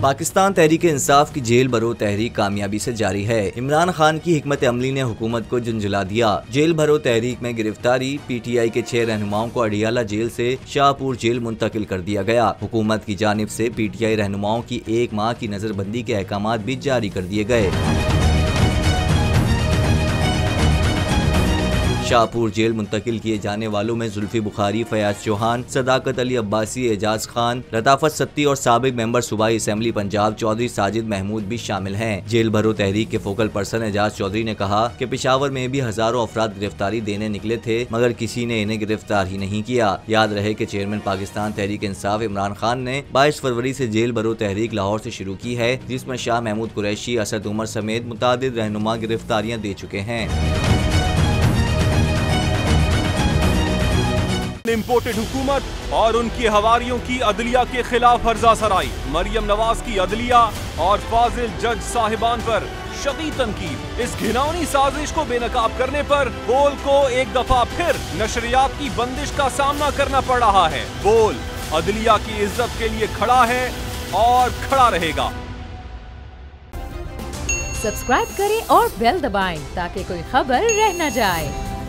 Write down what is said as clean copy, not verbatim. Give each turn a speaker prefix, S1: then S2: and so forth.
S1: पाकिस्तान तहरीक इंसाफ की जेल भरो तहरीक कामयाबी से जारी है। इमरान खान की हिकमत अमली ने हुकूमत को झुंझुला दिया। जेल भरो तहरीक में गिरफ्तारी, PTI के 6 रहनुमाओं को अडियाला जेल से शाहपुर जेल मुंतकिल कर दिया गया। हुकूमत की जानिब से PTI रहनुमाओं की 1 माह की नजरबंदी के अहकामात भी जारी कर दिए गए। शाहपुर जेल मुंतकिल किए जाने वालों में जुल्फी बुखारी, फयाज चौहान, सदाकत अली अब्बासी, एजाज खान, लताफत सत्ती और साबिक मेंबर सूबाई असेंबली पंजाब चौधरी साजिद महमूद भी शामिल हैं। जेल भरो तहरीक के फोकल पर्सन एजाज चौधरी ने कहा कि पेशावर में भी हजारों अफराद गिरफ्तारी देने निकले थे, मगर किसी ने इन्हें गिरफ्तार ही नहीं किया। याद रहे कि चेयरमैन पाकिस्तान तहरीक इंसाफ इमरान खान ने 22 फरवरी से जेल भरो तहरीक लाहौर से शुरू की है, जिसमें शाह महमूद कुरैशी, असद उमर समेत मुतादिद रहनुमा गिरफ्तारियां दे चुके हैं।
S2: इम्पोर्टेड हुकूमत और उनकी हवारियों की अदलिया के खिलाफ हर्जा सराई, मरियम नवाज की अदलिया और फाजिल जज साहिबान पर शदीद तनकीद। इस घिनौनी साजिश को बेनकाब करने पर बोल को एक दफा फिर नशरियात की बंदिश का सामना करना पड़ रहा है। बोल अदलिया की इज्जत के लिए खड़ा है और खड़ा रहेगा।
S3: सब्सक्राइब करें और बेल दबाएं ताकि कोई खबर रह न जाए।